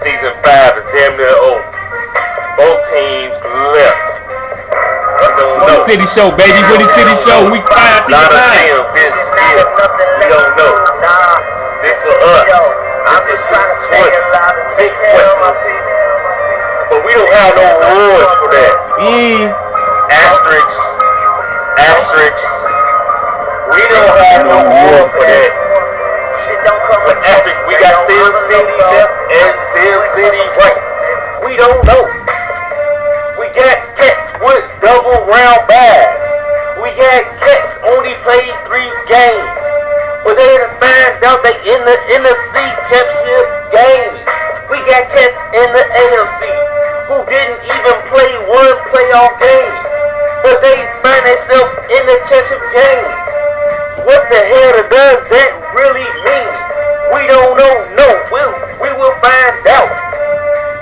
season 5 is damn near over. Both teams left. Windy City Show, baby. Windy City Show. Week 5, season 5. Not a sim, this year. We don't know. This for us. I'm just trying to stay alive and take care of my people. But we don't have no rewards for that. Asterisks. We don't have no reward for that. Shit don't come with Asterisk. We got Sim City left and Sim City right. We don't know. We got cats with double round buys. We got cats only played 3 games. But they didn't find out they in the NFC Championship game. We got cats in the NFC who didn't even play 1 playoff game. But they find themselves in the championship game. What the hell does that really mean? We don't know. No, we will find out.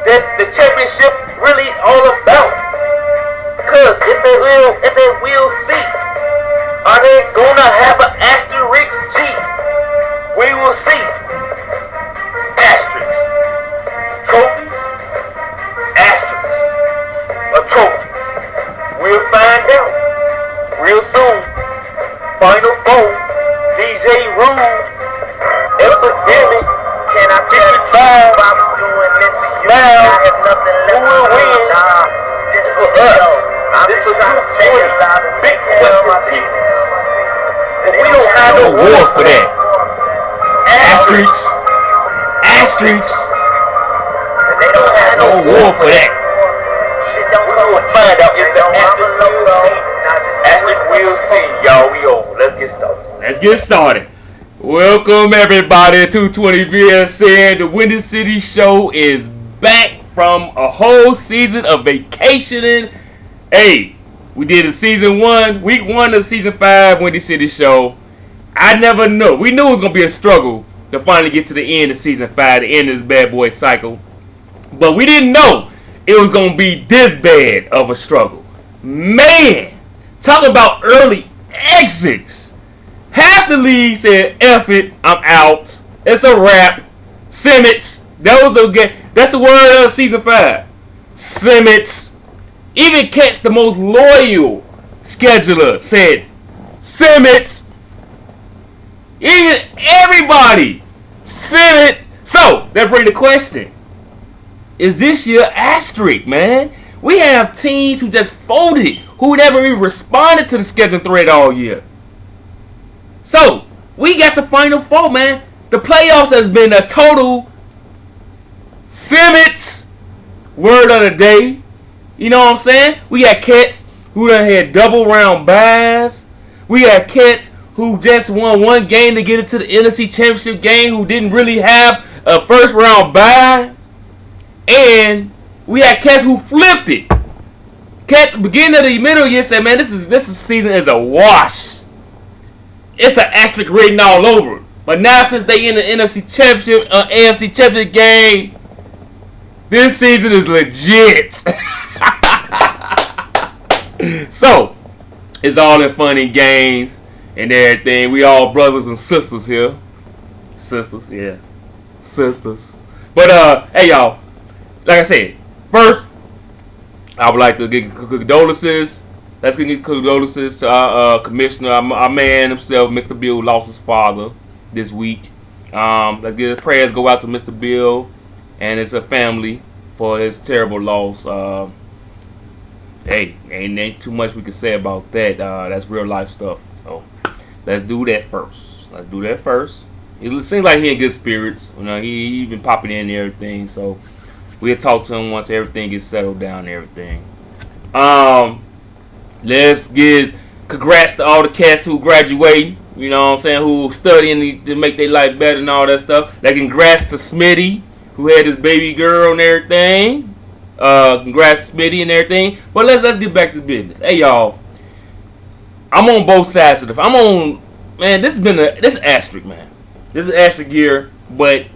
That the championship really all about. Cause if they will see, are they gonna have an asterisk G? We will see. Asterisk. Trophies. Asterisk. A trophy. We'll find out real soon. Final Four. DJ Rule. Epidemic. Can I tell you if I was doing this for you? I have nothing left to win. Nah, this for us. I'm just trying to stay alive and take care of my people. And we don't have no war for that. Asterisks. And they don't have No war for that. Shit don't come with Find out if the Asterisk will see. Y'all, we over. Let's get started. Let's get started. Welcome everybody to 220 VSN. The Windy City Show is back from a whole season of vacationing. Hey, we did a season 1, week 1 of season 5 Windy City Show. I never knew. We knew it was gonna be a struggle to finally get to the end of season 5, the end of this bad boy cycle. But we didn't know it was gonna be this bad of a struggle. Man, talk about early exits. Half the league said, F it, I'm out. It's a wrap. Simmons. That's the word of season 5. Simmons. Even Cat's the most loyal scheduler said, Simmons. Even everybody. Simmons. So, that brings the question. Is this year asterisk, man? We have teams who just folded, who never even responded to the schedule thread all year. So, we got the Final Four, man. The playoffs has been a total Simmons word of the day. You know what I'm saying? We got cats who done had double round buys. We got cats who just won 1 game to get into the NFC Championship game who didn't really have a first round bye. And we had cats who flipped it. Cats beginning of the middle of the year said, man, this season is a wash. It's an asterisk written all over. But now since they in the NFC Championship, AFC Championship game, this season is legit. So, it's all in fun and games and everything. We all brothers and sisters here. Sisters, yeah. Sisters. But, hey, y'all. Like I said, first, I would like to give condolences. Let's give condolences to our commissioner, our man himself, Mr. Bill, lost his father this week. Let's give prayers go out to Mr. Bill and his family for his terrible loss. Hey, ain't too much we can say about that. That's real life stuff. So let's do that first. It seems like he in good spirits. You know, he been popping in and everything. So we'll talk to him once everything gets settled down and everything. Let's give congrats to all the cats who graduating. You know what I'm saying? Who studying to make their life better and all that stuff. Like congrats to Smitty, who had his baby girl and everything. Congrats to Smitty and everything. But let's get back to business. Hey y'all, I'm on both sides of man. This is asterisk, man. This is asterisk year, but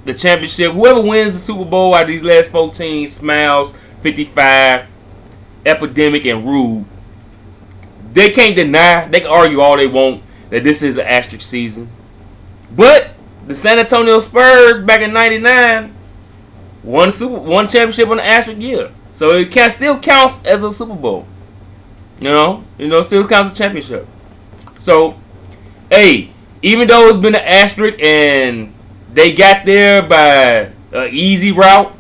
the championship, whoever wins the Super Bowl out of these last 14, Smiles, 55, Epidemic, and Rude, they can't deny, they can argue all they want that this is an asterisk season. But the San Antonio Spurs back in 99, one championship in the asterisk year. So it still counts as a Super Bowl. Still counts as a championship. So, hey, even though it's been an asterisk and they got there by an easy route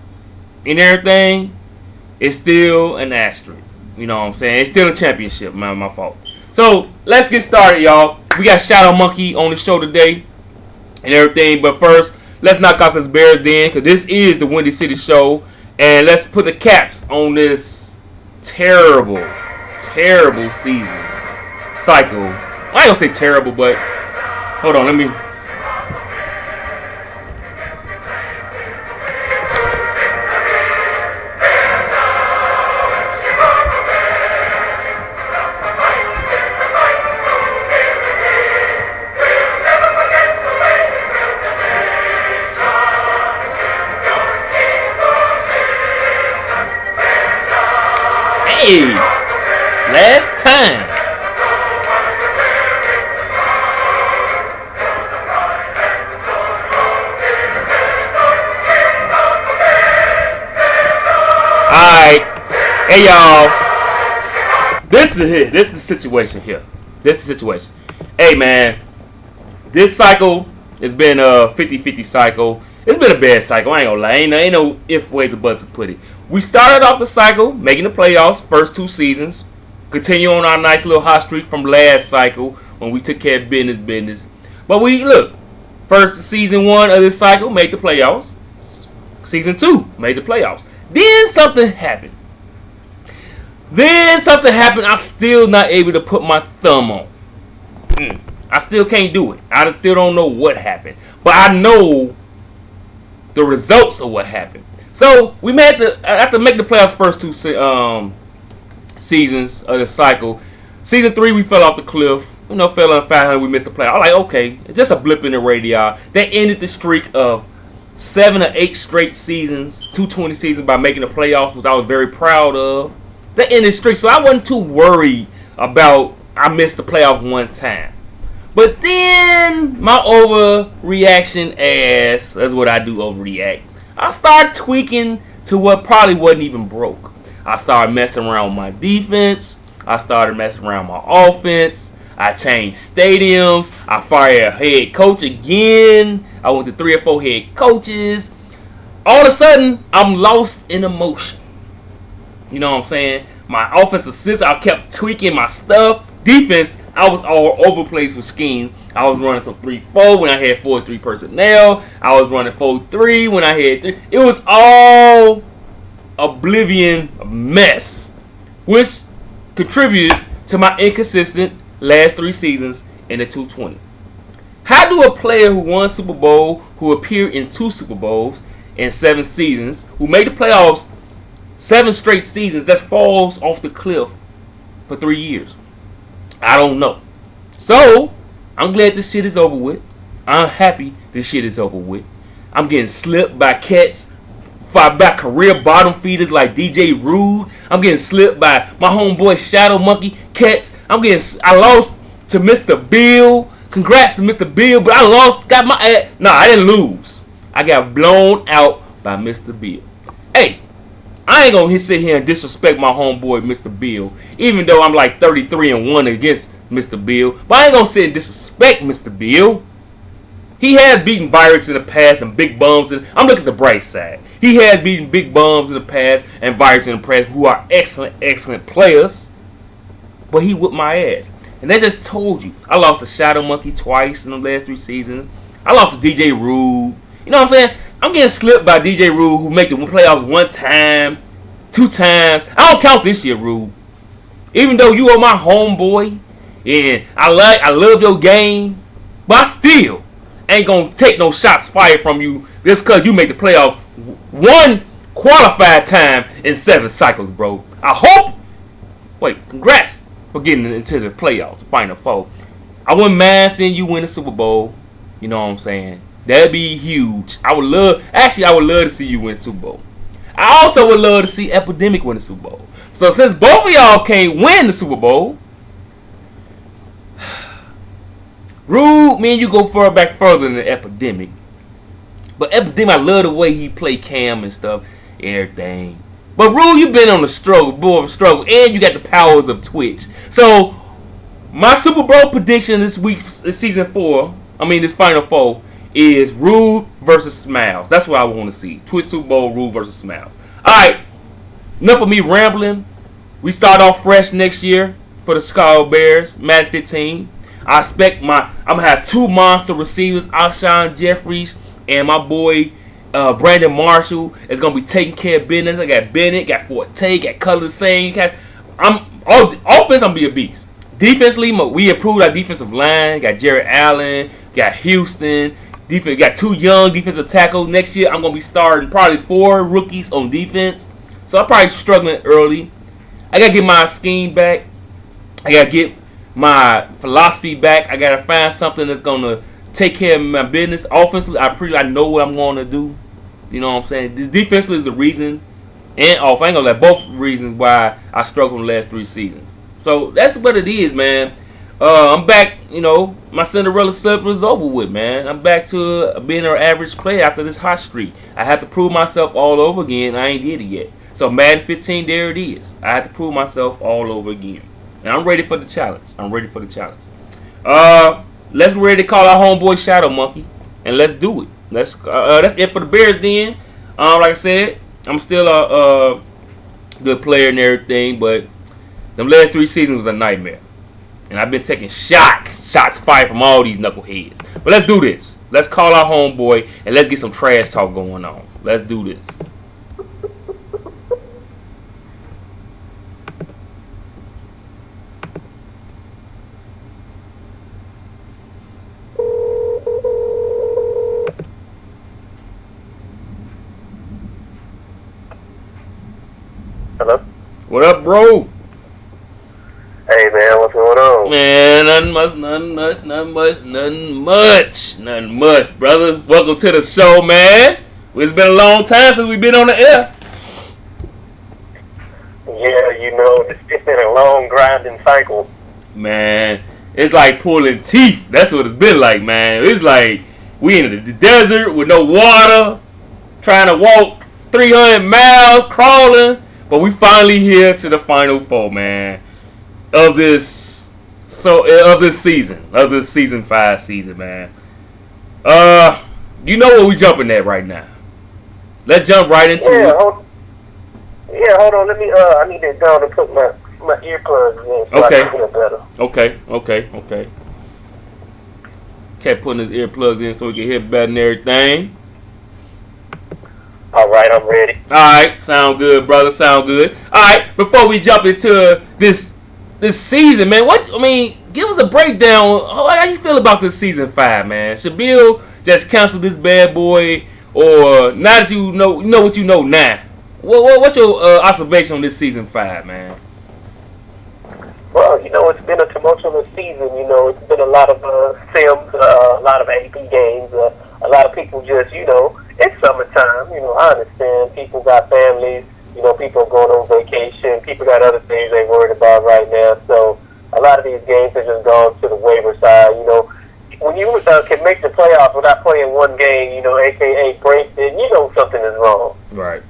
and everything, it's still an asterisk. You know what I'm saying? It's still a championship, man. My fault. So let's get started, y'all. We got Shadow Monkey on the show today and everything. But first, let's knock out this Bears Den, because this is the Windy City Show. And let's put the caps on this terrible season cycle. I ain't gonna say terrible, but hold on, let me. Hey, last time. Alright. Hey, y'all. This is it. This is the situation here. This is the situation. Hey, man. This cycle has been a 50-50 cycle. It's been a bad cycle. I ain't gonna lie. Ain't no if, ways, or buts to put it. We started off the cycle making the playoffs, first 2 seasons. Continue on our nice little hot streak from last cycle when we took care of business. But first season 1 of this cycle made the playoffs. Season 2 made the playoffs. Then something happened. I'm still not able to put my thumb on. I still can't do it. I still don't know what happened. But I know the results of what happened. So we had to after make the playoffs first 2 seasons of the cycle. Season 3 we fell off the cliff. Fell on 500. We missed the playoffs. I'm like, okay, it's just a blip in the radar. That ended the streak of 7 or 8 straight seasons, 220 seasons by making the playoffs, which I was very proud of. That ended the streak, so I wasn't too worried about I missed the playoff one time. But then my overreaction ass, that's what I do, overreact. I started tweaking to what probably wasn't even broke. I started messing around with my defense. I started messing around with my offense. I changed stadiums. I fired a head coach again. I went to 3 or 4 head coaches. All of a sudden, I'm lost in emotion. You know what I'm saying? My offensive system, I kept tweaking my stuff. Defense, I was all over the place with schemes. I was running some 3-4 when I had 4-3 personnel. I was running 4-3 when I had 3. It was all oblivion mess, which contributed to my inconsistent last 3 seasons in the 220. How do a player who won Super Bowl, who appeared in 2 Super Bowls in 7 seasons, who made the playoffs 7 straight seasons, that falls off the cliff for 3 years? I don't know. So, I'm glad this shit is over with. I'm happy this shit is over with. I'm getting slipped by cats, by career bottom feeders like DJ Rude. I'm getting slipped by my homeboy Shadow Monkey cats. I lost to Mr. Bill. Congrats to Mr. Bill, but I didn't lose. I got blown out by Mr. Bill. Hey, I ain't gonna sit here and disrespect my homeboy Mr. Bill, even though I'm like 33-1 against Mr. Bill. But I ain't gonna sit and disrespect Mr. Bill. He has beaten Virus in the past and big bums. I'm looking at the bright side. He has beaten big bums in the past and Virus in the past, who are excellent players. But he whipped my ass. And they just told you. I lost to Shadow Monkey twice in the last 3 seasons. I lost to DJ Rude. You know what I'm saying? I'm getting slipped by DJ Rude, who make the playoffs 1 time, 2 times. I don't count this year, Rude. Even though you are my homeboy and I love your game, but I still ain't gonna take no shots fired from you just because you make the playoffs 1 qualified time in 7 cycles, bro. Congrats for getting into the playoffs, Final Four. I wouldn't mind seeing you win the Super Bowl. You know what I'm saying? That'd be huge. I would love to see you win the Super Bowl. I also would love to see Epidemic win the Super Bowl. So since both of y'all can't win the Super Bowl, Rude, me and you go back further than the Epidemic. But then I love the way he play Cam and stuff and everything. But Rule, you been on the struggle, and you got the powers of Twitch. So my Super Bowl prediction this week, season 4, this Final 4, is Rule versus Smiles. That's what I want to see. Twitch Super Bowl, Rule versus Smiles. Alright, enough of me rambling. We start off fresh next year for the Chicago Bears, Madden 15. I expect I'm going to have 2 monster receivers, Alshon Jeffries and my boy Brandon Marshall is going to be taking care of business. I got Bennett, got Forte, got Cutler Sane. Offense, I'm going to be a beast. Defensively, we improved our defensive line. Got Jared Allen, got Houston. Defense, got 2 young defensive tackles. Next year, I'm going to be starting probably 4 rookies on defense. So I'm probably struggling early. I got to get my scheme back. I got to get my philosophy back. I got to find something that's going to take care of my business. Offensively, I know what I'm going to do. You know what I'm saying? This defensively is the reason, and off. I ain't going to let both reasons why I struggled in the last 3 seasons. So that's what it is, man. I'm back, my Cinderella slip is over with, man. I'm back to being an average player after this hot streak. I have to prove myself all over again. I ain't did it yet. So Madden 15, there it is. I have to prove myself all over again. And I'm ready for the challenge. Let's get ready to call our homeboy Shadow Monkey. And let's do it. That's it for the Bears then. Like I said, I'm still a good player and everything, but them last 3 seasons was a nightmare. And I've been taking shots fired from all these knuckleheads. But let's do this. Let's call our homeboy and let's get some trash talk going on. Let's do this. Hello? What up, bro? Hey, man, what's going on? Man, nothing much, brother. Welcome to the show, man. It's been a long time since we've been on the air. Yeah, it's been a long grinding cycle. Man, it's like pulling teeth. That's what it's been like, man. It's like we in the desert with no water, trying to walk 300 miles, crawling. But we finally here to the Final 4, man, of this season 5 season, man. You know what we jumping at right now. Let's jump right into it. Hold on. Let me. I need to go and put my earplugs in so I can hear better. Okay. Kept putting his earplugs in so we can hear better and everything. All right, I'm ready. All right, sound good, brother. Sound good. All right, before we jump into this season, man, give us a breakdown. How you feel about this season 5, man? Should Bill just cancel this bad boy, or now that you know what you know now? What's your observation on this season 5, man? Well, it's been a tumultuous season. It's been a lot of sims, a lot of AP games, a lot of people just, it's summertime. I understand people got families. People are going on vacation. People got other things they're worried about right now. So a lot of these games have just gone to the waiver side. When you can make the playoffs without playing one game, aka break, then something is wrong. Right.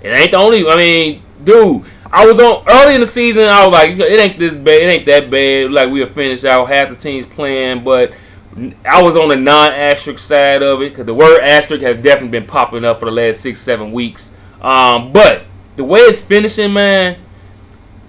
It ain't the only. Dude, I was on early in the season. I was like, it ain't this bad. It ain't that bad. Like we'll finish out half the teams playing, but I was on the non-asterisk side of it because the word asterisk has definitely been popping up for the last 6-7 weeks. But the way it's finishing, man,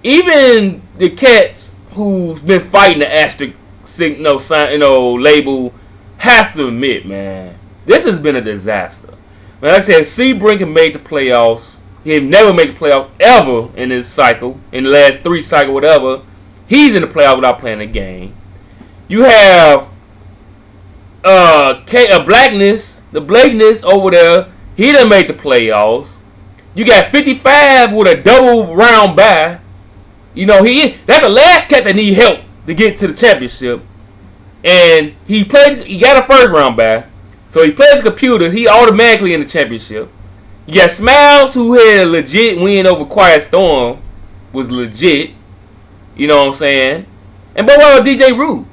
even the cats who's been fighting the asterisk label has to admit, man, this has been a disaster. Man, like I said, Sebring made the playoffs. He had never made the playoffs ever in this cycle, in the last 3 cycles, whatever. He's in the playoffs without playing a game. You have Blackness over there. He done made the playoffs. You got 55 with a double round bye. That's the last cat that need help to get to the championship. And he got a first round bye. So he plays the computer, he automatically in the championship. You got Smiles, who had a legit win over Quiet Storm, was legit. You know what I'm saying? And but what about DJ Rue?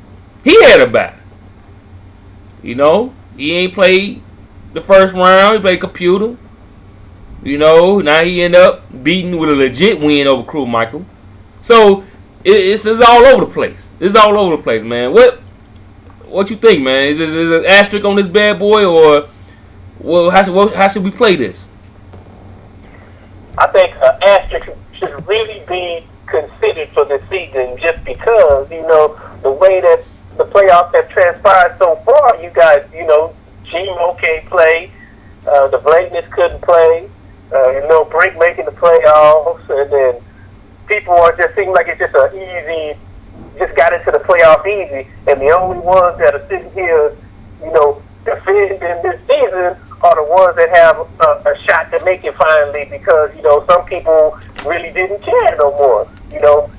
He had a bye. He ain't played the first round. He played computer. You know, now he end up beating with a legit win over Crew Michael. So it's all over the place. It's all over the place, man. What you think, man? Is an asterisk on this bad boy, or well, how should we play this? I think an asterisk should really be considered for this season, just because, you know, the way that the playoffs have transpired so far. You guys, you know, Gmo can't play, the Bladeness couldn't play, you know, Brink making the playoffs, and then people are just seeming like it's just an easy, just got into the playoffs easy, and the only ones that are sitting here, you know, defending this season are the ones that have a shot to make it finally, because, you know, some people really didn't care no more. You know,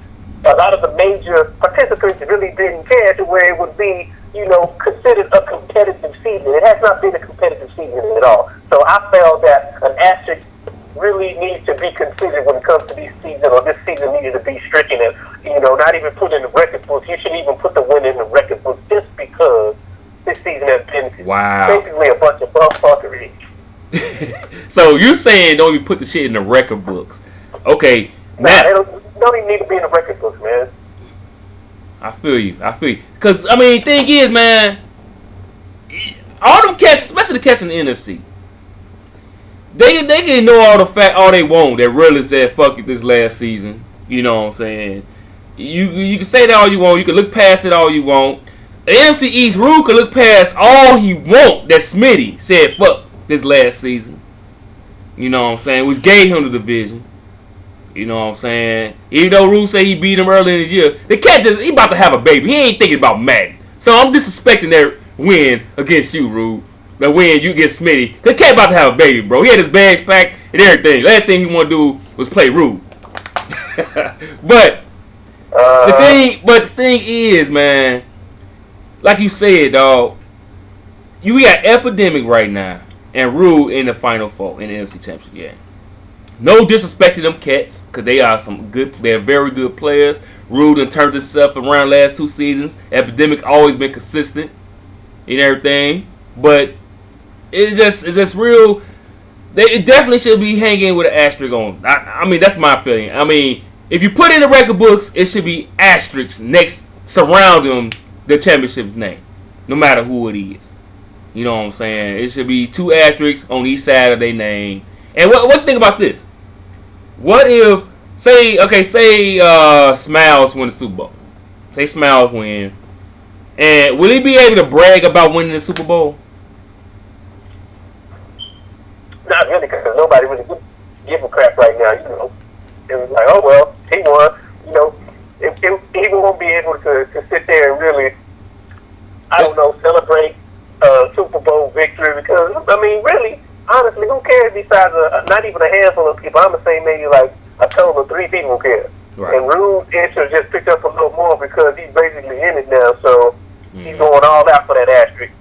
a lot of the major participants really didn't care to where it would be, you know, considered a competitive season. It has not been a competitive season at all. So I felt that an asterisk really needs to be considered when it comes to this season, or this season needed to be stricken and, you know, not even put in the record books. You shouldn't even put the win in the record books, just because this season has been basically a bunch of bumfuckery. So you're saying don't even put the shit in the record books? Okay, nah, don't even need to be in the record books, man. I feel you. Cause I mean, thing is, man, all them cats, especially the cats in the NFC, they can know all they want. That really said fuck it this last season. You know what I'm saying? You can say that all you want. You can look past it all you want. The NFC East, Rue can look past all he want that Smitty said fuck this last season. You know what I'm saying? Which gave him the division. You know what I'm saying? Even though Rue said he beat him early in the year, the cat he about to have a baby. He ain't thinking about Madden. So I'm disrespecting that win against you, Rue. The win you get Smitty. The cat about to have a baby, bro. He had his bags packed and everything. Last thing he want to do was play Rue. But the thing is, man, like you said, dog, we got Epidemic right now and Rue in the Final Four in the NFC Championship game. No disrespect to them cats, because they are they're very good players. Rue done turned himself around last 2 seasons. Epidemic always been consistent in everything. But it's just real. It definitely should be hanging with an asterisk on. I mean, that's my feeling. I mean, if you put in the record books, it should be asterisks next surrounding the championship's name, no matter who it is. You know what I'm saying? It should be 2 asterisks on each side of their name. And what you think about this? What if, say Smiles win the Super Bowl. Say Smiles win. And will he be able to brag about winning the Super Bowl? Not really, because nobody really give a crap right now, you know. It was like, oh, well, he won. You know, he won't be able to sit there and really, I don't know, celebrate a Super Bowl victory, because, I mean, really, honestly, who cares besides not even a handful of people? I'm going to say maybe like a total of 3 people care. Right. And Rue's interest just picked up a little more because he's basically in it now, so he's going all out for that asterisk.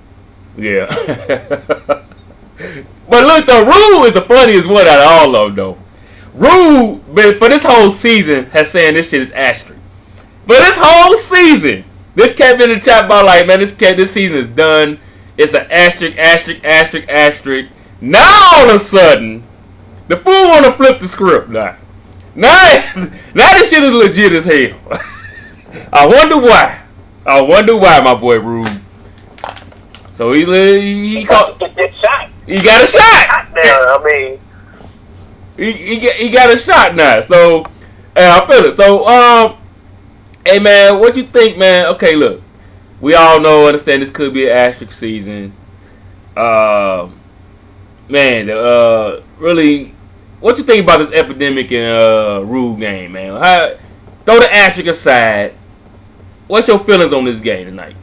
Yeah. But look, though, Rue is the funniest one out of all of them, though. Rue, for this whole season, has saying this shit is asterisk. For this whole season, this cat been in the chat about like, man, this season is done. It's an asterisk, asterisk, asterisk, asterisk. Now all of a sudden, the fool want to flip the script now. Now this shit is legit as hell. I wonder why, my boy Rube. So he got a shot. He got a shot. Now, I mean, he got a shot now. So I feel it. So hey man, what you think, man? Okay, look, we all understand this could be an asterisk season. Man, really, what you think about this Epidemic and Rube game, man? Throw the asterisk aside. What's your feelings on this game tonight?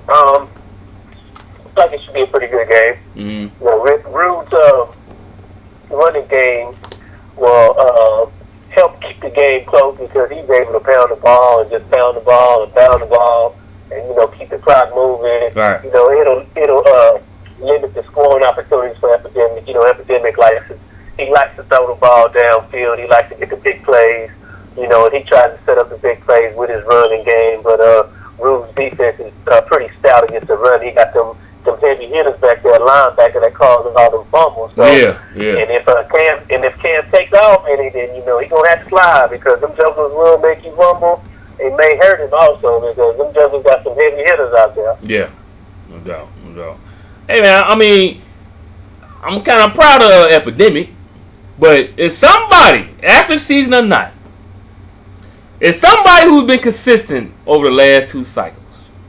I think it should be a pretty good game. Mm-hmm. You know, Rube's running game will help keep the game close, because he's able to pound the ball and just pound the ball and pound the ball, and you know, keep the clock moving. Right. You know, it'll limit the scoring opportunities for Epidemic. You know, Epidemic likes to throw the ball downfield. He likes to get the big plays. You know, and he tries to set up the big plays with his running game. But Rube's defense is pretty stout against the run. He got them some heavy hitters back there, linebacker that causes all them fumbles. So, yeah. And if Cam takes off any, then he gonna have to slide because them jokers will make you fumble. It may hurt him also because them jokers got some heavy hitters out there. Yeah, no doubt. Hey man, I mean, I'm kind of proud of Epidemic, but if somebody, asterisk season or not, if somebody who's been consistent over the last 2 cycles,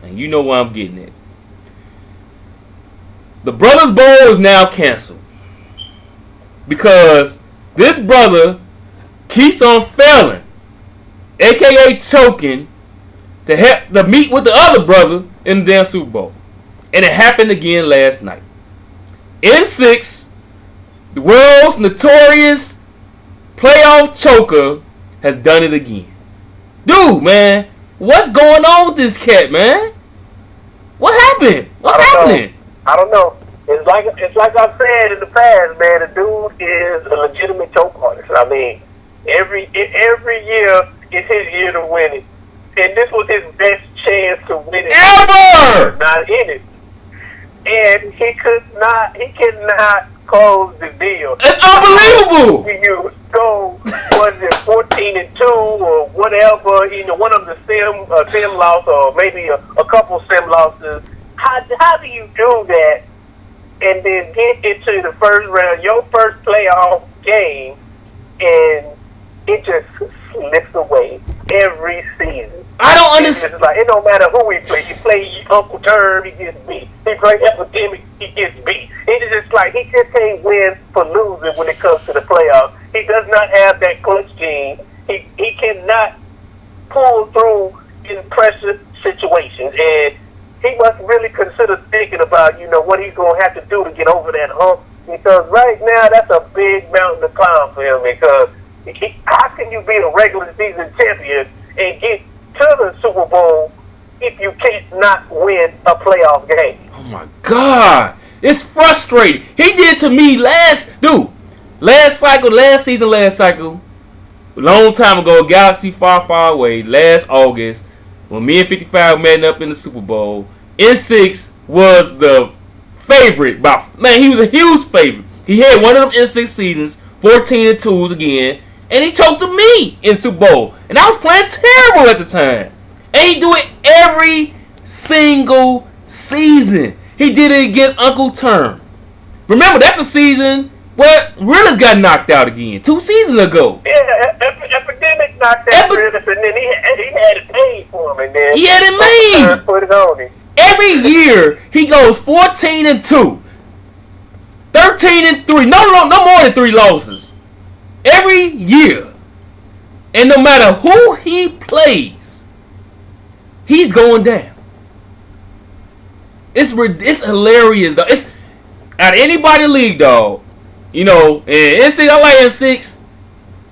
and you know where I'm getting at, the Brothers Bowl is now canceled because this brother keeps on failing, aka choking, to meet with the other brother in the damn Super Bowl. And it happened again last night. N6, the world's notorious playoff choker, has done it again. Dude, man, what's going on with this cat, man? What happened? What's happening? I don't know. It's like I've said in the past, man. The dude is a legitimate choke artist. I mean, every year is his year to win it, and this was his best chance to win it. Ever! Not in it. And he cannot close the deal. It's unbelievable. You go, was it 14-2 or whatever? One of the sim loss or maybe a couple sim losses. How do you do that and then get into the first round, your first playoff game, and it just slips away every season? I don't understand. It's like, it don't matter who we play. You play Uncle Term, he gets beat. He play Epidemic, he gets beat. It's just like he just can't win for losing when it comes to the playoffs. He does not have that clutch gene. He cannot pull through in pressure situations, and he must really consider thinking about what he's gonna have to do to get over that hump. Because right now that's a big mountain to climb for him. Because how can you be a regular season champion and get to the Super Bowl if you can't not win a playoff game? Oh my God, it's frustrating. He did to me last cycle, long time ago, galaxy far, far away, last August, when me and 55 met up in the Super Bowl. N6 was the favorite. He was a huge favorite. He had one of them N6 seasons, 14-2s again, and he choked to me in Super Bowl. And I was playing terrible at the time. And he do it every single season. He did it against Uncle Term. Remember, that's the season where Realist got knocked out again 2 seasons ago. Yeah, Epidemic knocked out Realist, and then he had it made for him, and then he had it made. Put it on him. Every year he goes 14-2, 13-3, no more than 3 losses. Every year, and no matter who he plays, he's going down. It's hilarious though. It's out of anybody league, dog. And N6, I like N6,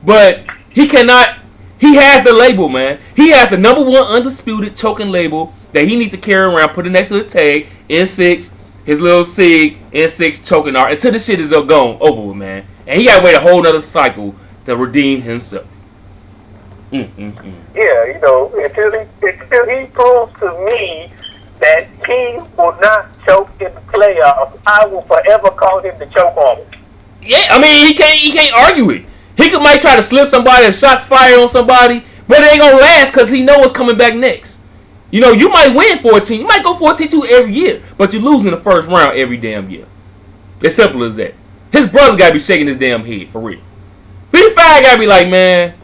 but he cannot. He has the label, man. He has the number 1 undisputed choking label that he needs to carry around, put it next to his tag, N6, his little SIG, N6 choking art, until this shit is gone over with, man. And he got to wait a whole nother cycle to redeem himself. Yeah, until he proves to me that he will not choke in the playoffs, I will forever call him the choke artist. Yeah, I mean, he can't argue it. He might try to slip somebody and shots fired on somebody, but it ain't gonna last because he knows what's coming back next. You might win 14. You might go 14-2 every year, but you lose in the first round every damn year. It's simple as that. His brother gotta be shaking his damn head for real. 55 gotta be like, man,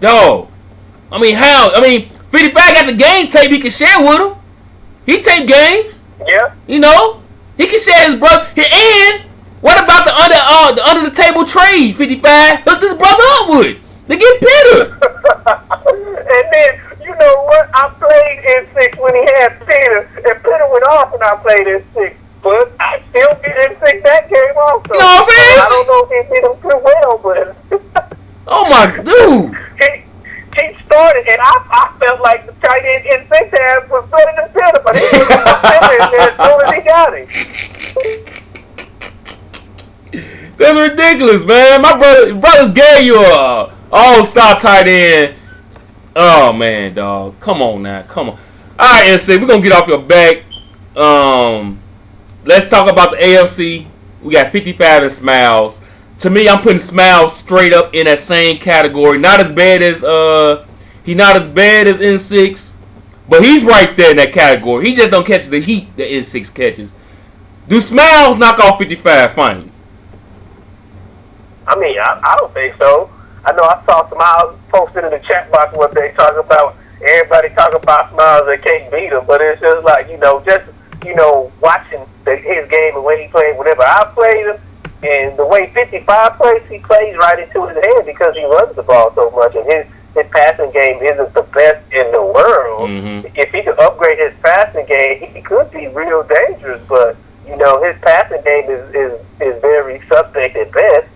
dog. I mean, how? 55 got the game tape he can share with him. He tape games. Yeah. He can share his brother. And what about the under the table trade? 55 hook this brother up with. They get Peter. And then you know what? I played N6 when he had Peter, and Peter went off when I played N6. But I still beat N6 that game also. You know what I'm saying? I don't know if he beat him too well, but oh my dude. He started, and I felt like the tight end N6 had was better than Peter, but he was as soon as he got him. That's ridiculous, man. My brothers gave you a all-star tight end. Oh man, dog. Come on now. Come on. Alright, NC, we're gonna get off your back. let's talk about the AFC. We got 55 and Smiles. To me, I'm putting Smiles straight up in that same category. Not as bad as N6, but he's right there in that category. He just don't catch the heat that N6 catches. Do Smiles knock off 55 finally? I mean, I don't think so. I know I saw Smiles posted in the chat box one day talking about everybody talking about Smiles that can't beat him, but it's just like, watching his game and the way he played whenever I played him, and the way 55 plays, he plays right into his hand because he runs the ball so much, and his passing game isn't the best in the world. Mm-hmm. If he could upgrade his passing game, he could be real dangerous, but, his passing game is very suspect at best.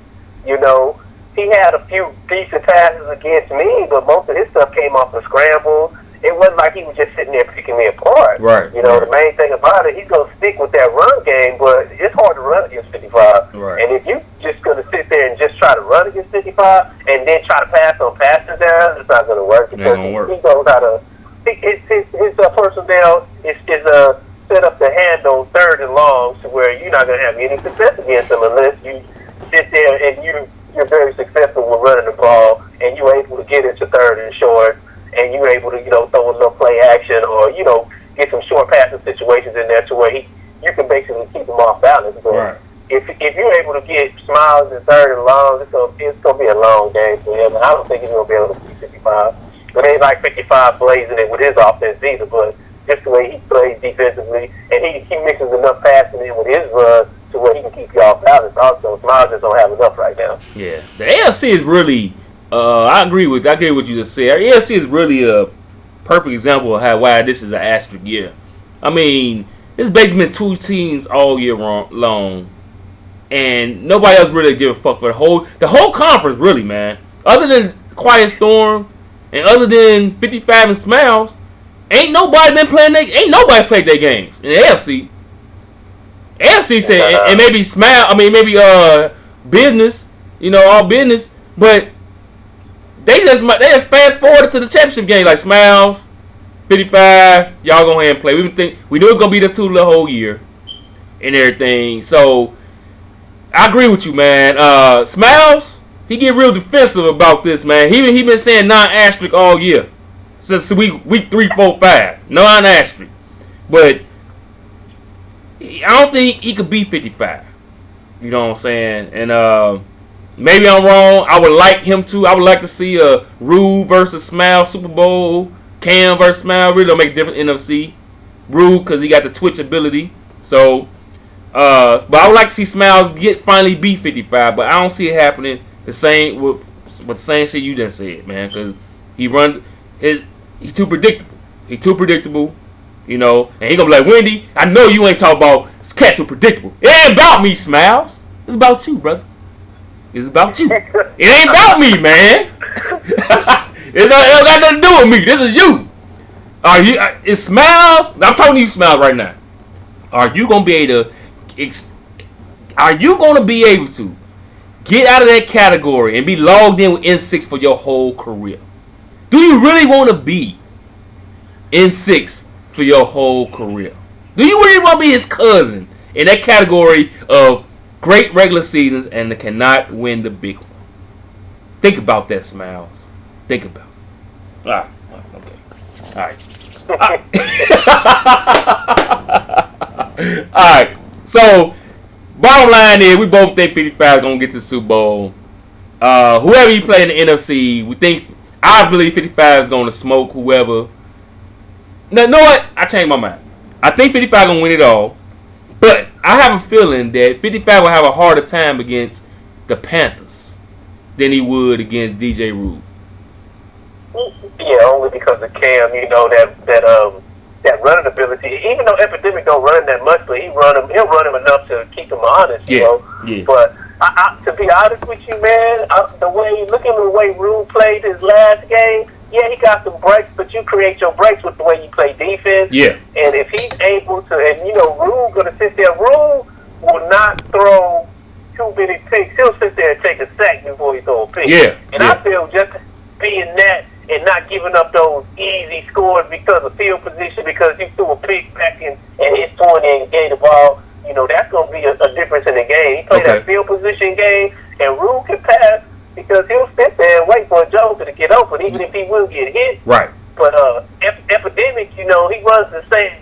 He had a few decent passes against me, but most of his stuff came off the scrambles. It wasn't like he was just sitting there picking me apart. Right. The main thing about it, he's going to stick with that run game, but it's hard to run against 55. Right. And if you just going to sit there and just try to run against 55 and then try to pass on passes there, it's not going to work because he knows how to. His personnel is set up to handle third and long to where you're not going to have any success against him unless you sit there and you're very successful with running the ball and you're able to get into third and short and you're able to, throw a little play action or, get some short passing situations in there to where you can basically keep him off balance. But right. if you're able to get Smiles in third and long, it's gonna be a long game for him. And I don't think he's gonna be able to beat 55. But it ain't like 55 blazing it with his offense either, but just the way he plays defensively and he mixes enough passing in with his run to where he can keep you off balance. Also, Smiles just don't have enough right now. Yeah, the AFC is really. I agree with what you just said. The AFC is really a perfect example of why this is an asterisk year. I mean, it's basically been two teams all year long, and nobody else really give a fuck for the whole conference, really, man. Other than Quiet Storm and other than 55 and Smiles, ain't nobody played their games in the AFC. AFC said, and maybe business, all business, but they just fast forwarded to the championship game like Smiles, 55. Y'all go ahead and play. We knew it was gonna be the two the whole year and everything. So I agree with you, man. Smiles, he get real defensive about this, man. He been saying non-asterisk all year since week 3, 4, 5. Non-asterisk, but I don't think he could beat 55. You know what I'm saying? And maybe I'm wrong. I would like him to. I would like to see a Rue versus Smile Super Bowl. Cam versus Smile. Really don't make a difference in NFC. Rue because he got the twitch ability. So, but I would like to see Smiles finally beat 55. But I don't see it happening the same with the same shit you just said, man. Because he's too predictable. He's too predictable. And he gonna be like, Wendy, I know you ain't talking about cats who predictable. It ain't about me, Smiles. It's about you, brother. It's about you. It ain't about me, man. It don't got nothing to do with me. This is you. It's Smiles. I'm talking to you, Smiles, right now. Are you gonna be able to get out of that category and be logged in with N6 for your whole career? Do you really want to be N6 for your whole career? Do you really want to be his cousin in that category of great regular seasons and cannot win the big one? Think about that, Smiles. Think about it. All right. Okay. All right. All right. So, bottom line is, we both think 55 is going to get to the Super Bowl. Whoever you play in the NFC, I believe 55 is going to smoke whoever. Now, you know what? I changed my mind. I think 55 is going to win it all. But I have a feeling that 55 will have a harder time against the Panthers than he would against DJ Rule. Yeah, only because of Cam, that running ability. Even though Epidemic don't run that much, but he'll run him enough to keep him honest, Yeah. But to be honest with you, man, looking at the way Rule played his last game, yeah, he got some breaks, but you create your breaks with the way you play defense. Yeah. And if he's able to, Rule going to sit there, Rule will not throw too many picks. He'll sit there and take a sack before he throw a pick. Yeah. And I feel just being that and not giving up those easy scores because of field position, because you threw a pick back in at his 20 and gave the ball, You know, that's going to be a difference in the game. He played Okay. that field position game, and Rule can pass because he'll sit there and wait for a joker to get open, even if he will get hit. Right. But Epidemic, you know, he runs the same.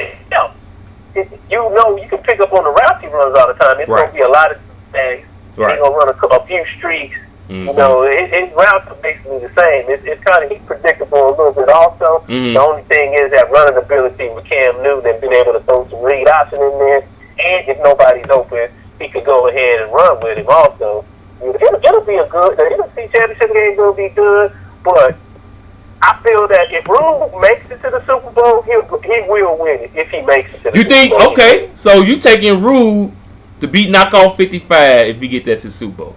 You know, you can pick up on the routes he runs all the time. It's going to be a lot of things. Right. He's going to run a few streaks. Mm-hmm. You know, his routes are basically the same. It's kind of predictable a little bit also. Mm-hmm. The only thing is that running ability with Cam Newton and being able to throw some read option in there. And if nobody's open, he could go ahead and run with him also. It'll be a good, the NFC Championship game will be good, but I feel that if Rule makes it to the Super Bowl, he will win it if he makes it to the You Super think, Bowl. okay, so you taking Rule to knock off 55 if we get that to the Super Bowl?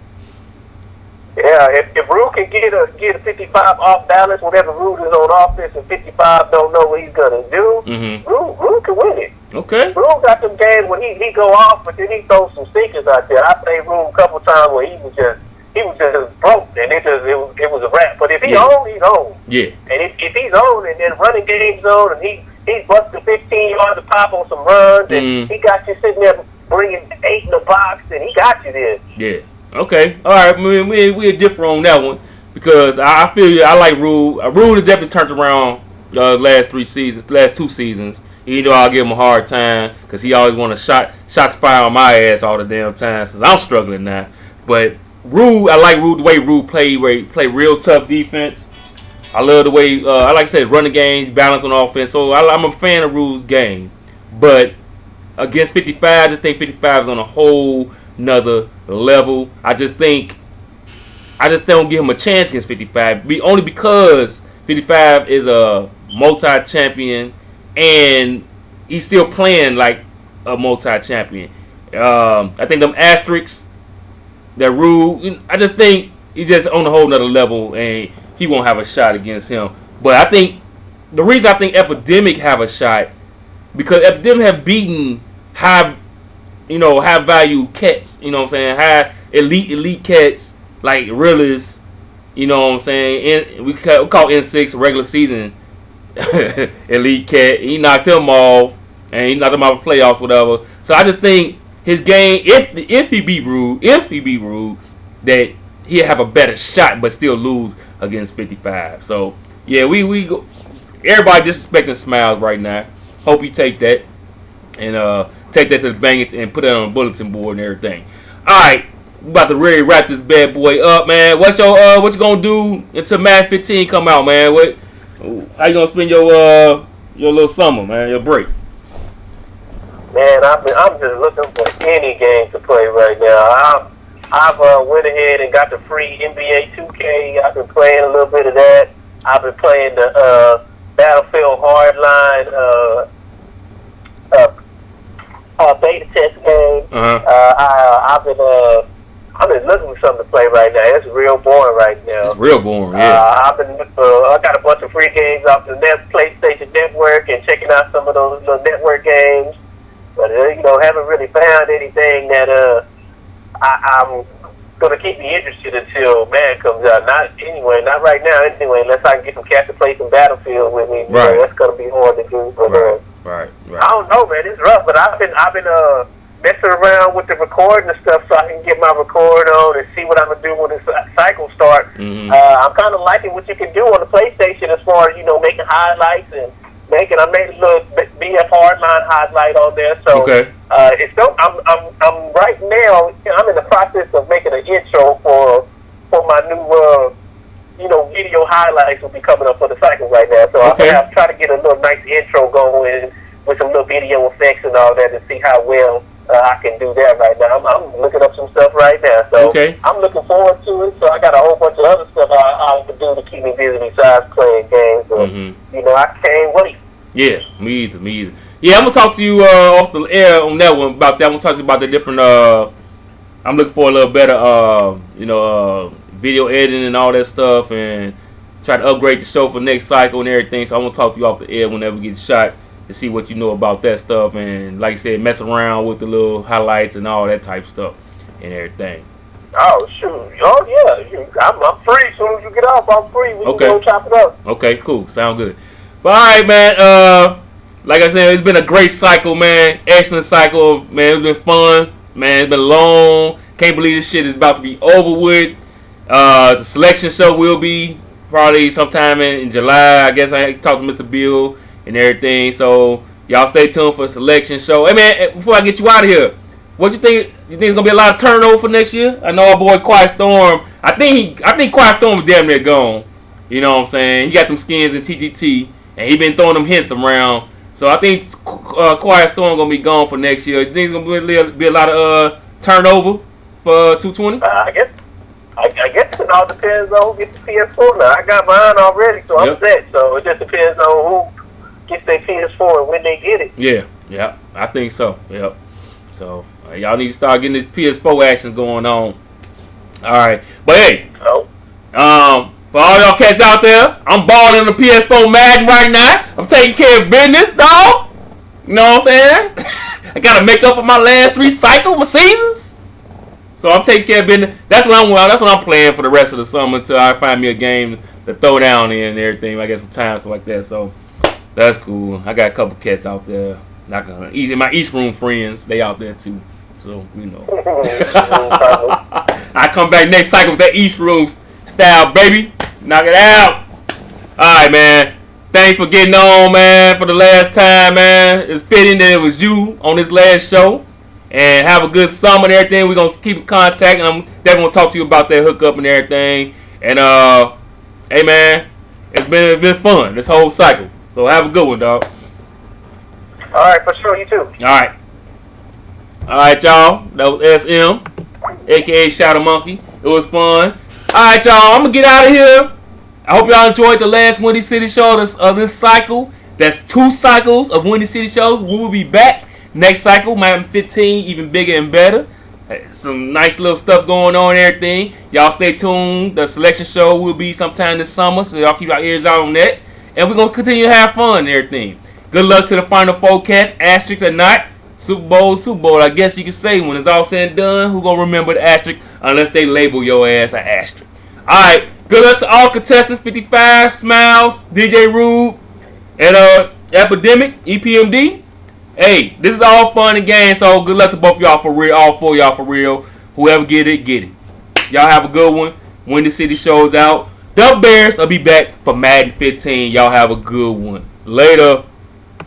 Yeah, if Rule can get a 55 off balance, whenever Rule is on offense and 55 don't know what he's going to do, Mm-hmm. Rule can win it. Okay. Rule got some games when he go off, but then he throws some stinkers out there. I played Rule a couple times where he was just broke, and it was a wrap. But if he's on, he's on. Yeah. And if he's on, and then running game's on, and he's busting 15 yards to pop on some runs, and he got you sitting there bringing 8 in the box, and he got you there. Yeah. Okay. All right. We're different on that one because I feel I like Rule. Rule has definitely turned around last 2 seasons. Even though I'll give him a hard time because he always want to shots fire on my ass all the damn time since I'm struggling now. But Rule, I like the way Rule play real tough defense. I love the way I like I said running games, balance on offense. So I'm a fan of Rule's game. But against 55, I just think 55 is on a whole nother level. I just don't give him a chance against 55. Only because 55 is a multi-champion and he's still playing like a multi-champion. I think them asterisks, that Rule, I just think he's just on a whole nother level and he won't have a shot against him. But I think the reason I think Epidemic have a shot because Epidemic have beaten high value cats, you know what I'm saying? High elite cats like realists, you know what I'm saying? We call N6 regular season elite cat. He knocked them off and he knocked them out of playoffs, whatever. So I just think his game, if he beat Rule, that he'll have a better shot but still lose against 55. So yeah, we go. Everybody disrespecting Smiles right now. Hope you take that and take that to the bank and put it on a bulletin board and everything. Alright, we about to really wrap this bad boy up, man. What you gonna do until Madden 15 come out, man? How you gonna spend your little summer, man, your break? Man, I'm just looking for any game to play right now. I've went ahead and got the free NBA 2K. I've been playing a little bit of that. I've been playing the Battlefield Hardline beta test game. I've been looking for something to play right now. It's real boring right now. It's real boring, yeah. I got a bunch of free games off the PlayStation Network and checking out some of those little network games. But haven't really found anything that I'm gonna keep me interested until Madden comes out. Not right now. Anyway, unless I can get some cats to play some Battlefield with me. Right. That's gonna be hard to do. But Right. I don't know, man. It's rough. But I've been messing around with the recording and stuff so I can get my record on and see what I'm gonna do when the cycle starts. Mm-hmm. I'm kind of liking what you can do on the PlayStation as far as making highlights and I made a little BF Hardline highlight on there. So Okay. I'm right now. I'm in the process of making an intro for my new video highlights will be coming up for the cycle right now. So Okay. I'm trying to get a little nice intro going with some little video effects and all that to see how well I can do that right now. I'm looking up some stuff right now. So Okay. I'm looking forward to it. So I got a whole bunch of other stuff I can do to keep me busy besides playing games. So, I can't wait. Yeah, me either. Yeah, I'm gonna talk to you off the air on that one about that. I'm gonna talk to you about the different. I'm looking for a little better, video editing and all that stuff, and try to upgrade the show for next cycle and everything. So I'm gonna talk to you off the air whenever we get shot to see what you know about that stuff, and like I said, mess around with the little highlights and all that type stuff and everything. Oh shoot! Oh yeah, I'm free. As soon as you get off, I'm free. We can go chop it up. Okay, cool. Sound good. But all right, man. like I said, it's been a great cycle, man. Excellent cycle, man. It's been fun, man. It's been long. Can't believe this shit is about to be over with. The selection show will be probably sometime in July. I guess I talked to Mr. Bill and everything. So y'all stay tuned for the selection show. Hey man, before I get you out of here, what you think? You think it's gonna be a lot of turnover for next year? I know our boy Quiet Storm. I think Quiet Storm is damn near gone. You know what I'm saying? He got them skins in TGT, and he been throwing them hints around. So I think Quiet Storm gonna be gone for next year. You think it's gonna be a lot of turnover for 220? I guess it all depends on who gets the PS4 now. I got mine already, so I'm set. So it just depends on who gets their PS4 and when they get it. Yeah, I think so. Yep. So y'all need to start getting this PS4 action going on. All right, but hey, for all y'all cats out there, I'm balling on the PS4 Madden right now. I'm taking care of business, dog. You know what I'm saying? I gotta make up for my last 3 cycles, my seasons. So I'm taking care of business. That's what I'm playing for the rest of the summer until I find me a game to throw down in and everything. I get some time, stuff like that. So that's cool. I got a couple cats out there. My East Room friends, they out there too. So, you know. I come back next cycle with that East Room style, baby. Knock it out. Alright, man. Thanks for getting on, man, for the last time, man. It's fitting that it was you on this last show. And have a good summer and everything. We're going to keep in contact. And I'm definitely going to talk to you about that hookup and everything. And, hey, man, it's been fun, this whole cycle. So have a good one, dog. All right, for sure. You too. All right, y'all. That was SM, a.k.a. Shadow Monkey. It was fun. All right, y'all. I'm going to get out of here. I hope y'all enjoyed the last Windy City show of this cycle. That's 2 cycles of Windy City shows. We will be back next cycle. Might be 15, even bigger and better. Some nice little stuff going on and everything. Y'all stay tuned. The selection show will be sometime this summer, so y'all keep your ears out on that. And we're going to continue to have fun and everything. Good luck to the Final Four cats, asterisk or not. Super Bowl, I guess you can say. When it's all said and done, who gonna remember the asterisk unless they label your ass an asterisk? Alright, good luck to all contestants, 55, Smiles, DJ Rude, and Epidemic, EPMD. Hey, this is all fun and games, so good luck to both y'all for real, all 4 y'all for real. Whoever get it, get it. Y'all have a good one. Windy City show's out. The Bears will be back for Madden 15. Y'all have a good one. Later.